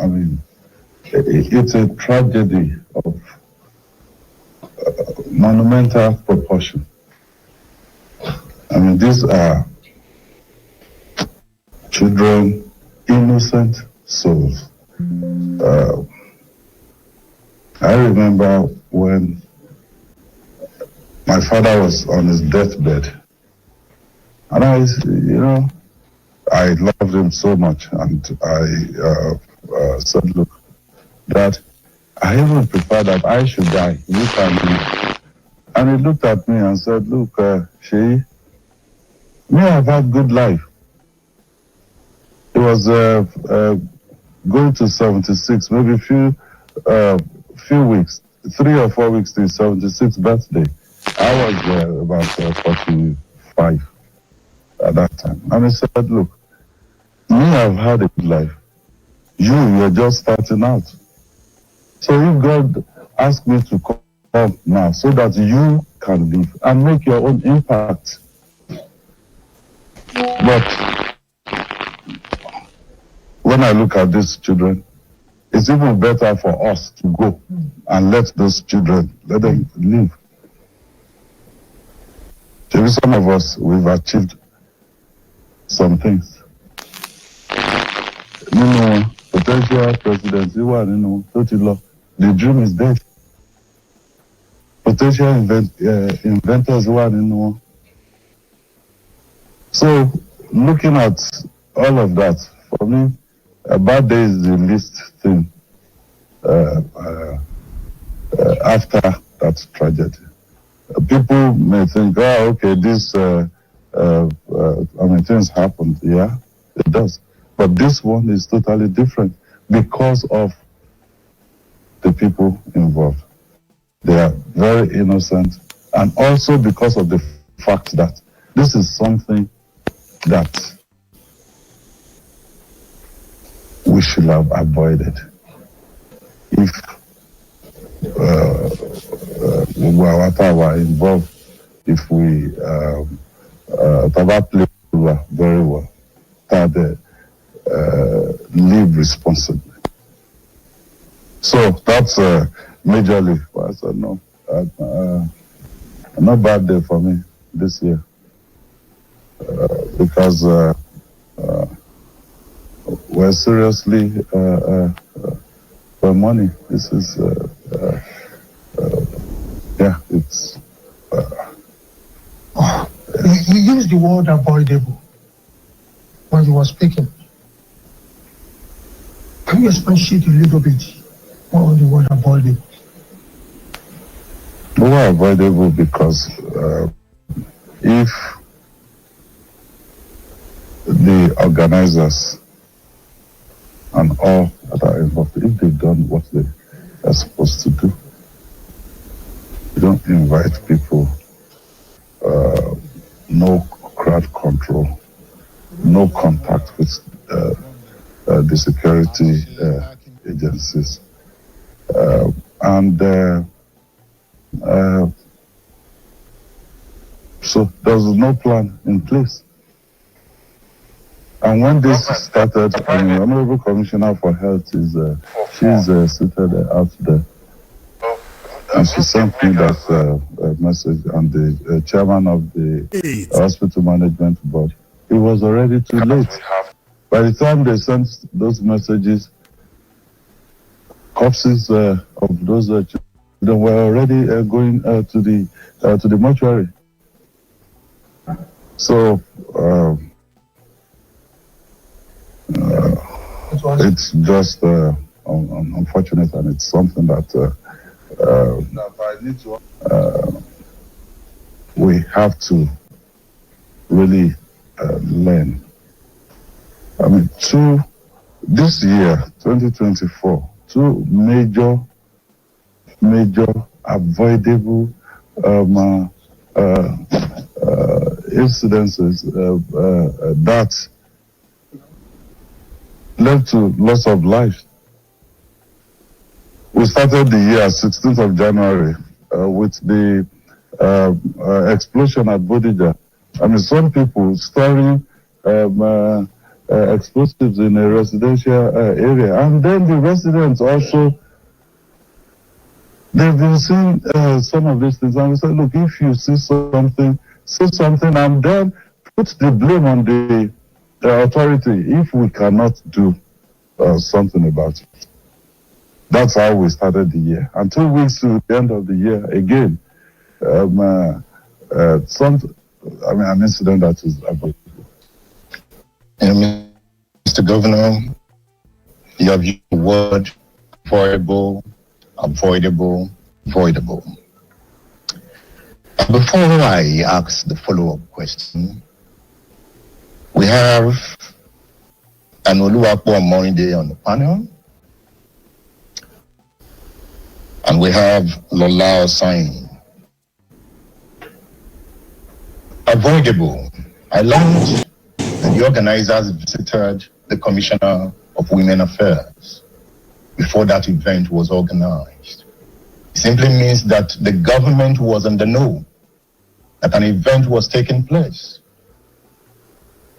I mean, it's a tragedy of monumental proportion. I mean, these are children, innocent souls. I remember when my father was on his deathbed, and I loved him so much, and I said, look, Dad, I even prefer that I should die. You can live. And he looked at me and said, look, Sheyi, me, I've had good life. It was going to 76, maybe few weeks, 3 or 4 weeks to his 76th birthday. I was about 45 at that time. And he said, look, me, I've had a good life. You're just starting out. So if God asked me to come now so that you can live and make your own impact. But when I look at these children, it's even better for us to go and let those children, let them live. Maybe some of us, we've achieved some things. Potential presidents, the dream is dead. Potential inventors, So, looking at all of that, for me, a bad day is the least thing after that tragedy. People may think, okay, this, things happened. Yeah, it does. But this one is totally different because of the people involved. They are very innocent, and also because of the fact that this is something that we should have avoided. If we were involved, if we play very well, that live responsibly. So that's majorly. I said no, not bad day for me this year because we're seriously for money. This is it's. You used the word avoidable when you were speaking. Can you expatiate a little bit on the word avoidable? We were avoidable because if the organizers and all that are involved, if they've done what they are supposed to do, you don't invite people, no crowd control, no contact with the security agencies, so there was no plan in place. And when this started, the Honorable Commissioner for Health is she's seated out there, and she sent me that message. And the chairman of the hospital management board, it was already too late. By the time they sent those messages, corpses of those children were already going to the mortuary. So it's just unfortunate, and it's something that we have to really learn. This year, 2024, two major avoidable incidences that led to loss of life. We started the year 16th of January with the explosion at Bodija. Some people storing explosives in a residential area. And then the residents also, they've been seeing some of these things, and we said, look, if you see something, say something, and then put the blame on the authority if we cannot do something about it. That's how we started the year. And 2 weeks to the end of the year, again, an incident that is avoidable. Mr. Governor, you have used the word avoidable, avoidable. Before I ask the follow-up question, we have an Oluwapo Morinde on the panel, and we have Lola Osayin. Avoidable. I learned that the organizers visited the Commissioner of Women Affairs before that event was organized. It simply means that the government was in the know that an event was taking place.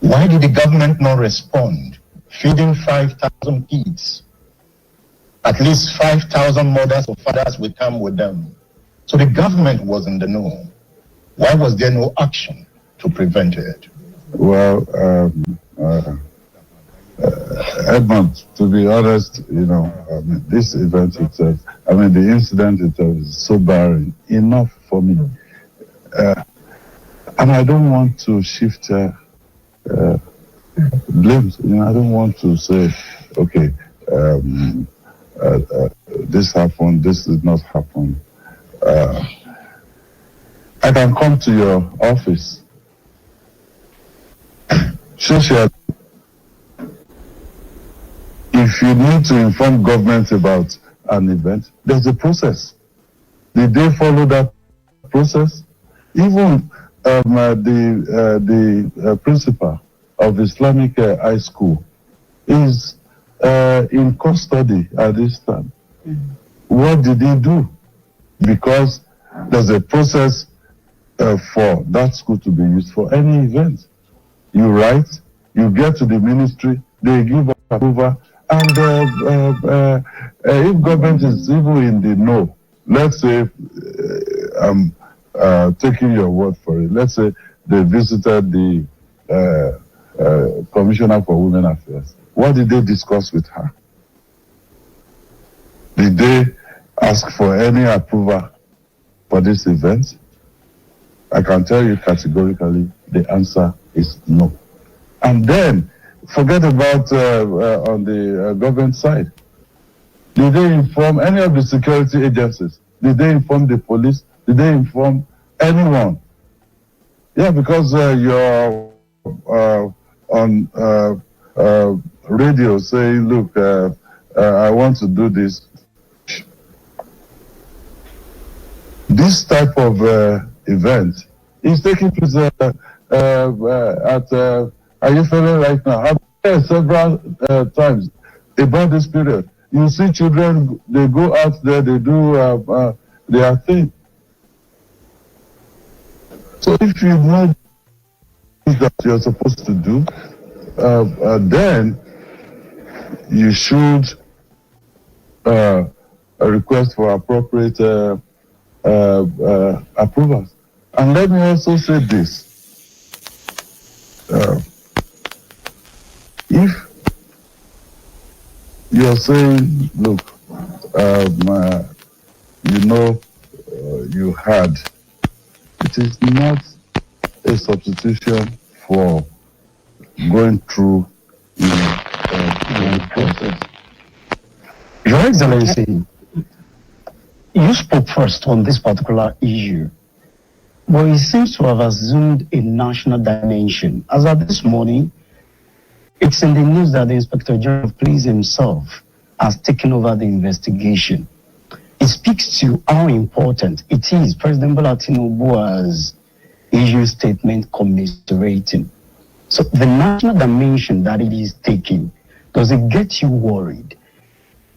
Why did the government not respond? Feeding 5,000 kids. At least 5,000 mothers or fathers will come with them. So the government was in the know. Why was there no action to prevent it? Well, Edmund, to be honest, this event itself, the incident itself is so barren, enough for me. And I don't want to shift blames. I don't want to say, okay, this happened, this did not happen. I can come to your office. Social. If you need to inform government about an event, there's a process. Did they follow that process? Even the principal of Islamic High School is in custody at this time. What did he do? Because there's a process for that school to be used for any event. You write, you get to the ministry, they give approval, and if government is even in the know, let's say, I'm taking your word for it, let's say they visited the Commissioner for Women Affairs. What did they discuss with her? Did they ask for any approval for this event? I can tell you categorically the answer is no. And then, forget about on the government side. Did they inform any of the security agencies? Did they inform the police? Did they inform anyone? Yeah, because you're on radio saying, look, I want to do this. This type of event is taking place at Ayefele right now. I've heard several times about this period. You see children, they go out there, they do their thing. So if you know that you're supposed to do, then you should request for appropriate approvals. And let me also say this. If you're saying, look, you had, it is not a substitution for going through the process. Your Excellency, you spoke first on this particular issue, but it seems to have assumed a national dimension. As of this morning, it's in the news that the Inspector General of Police himself has taken over the investigation. It speaks to how important it is. President Bola Tinubu has issued a statement commiserating. So the national dimension that it is taking, does it get you worried?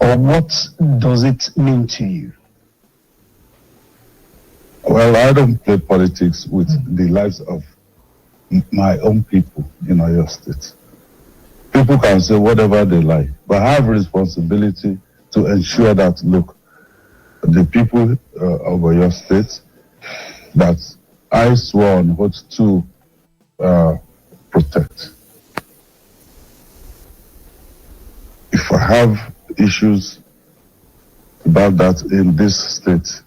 Or what does it mean to you? Well, I don't play politics with the lives of my own people in Oyo State. people can say whatever they like, but I have responsibility to ensure that, look, the people of your state that I swore on oath to protect. If I have issues about that in this state,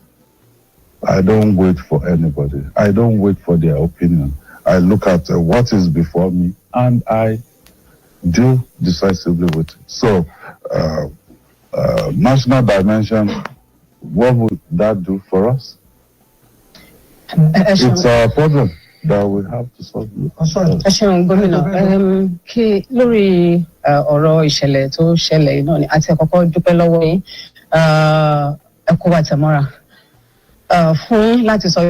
I don't wait for anybody. I don't wait for their opinion. I look at what is before me and I deal decisively with it. So, national dimension, what would that do for us? It's our problem that we have to solve. Gómìnà, kí lórí ọ̀rọ̀ ìṣẹ̀lẹ̀ tó ṣẹlẹ̀ náà ni àti àkọ́kọ́ dúpẹ́ lọ́wọ́ yín ẹ kú wa tẹ̀mọ́ra fún láti sọ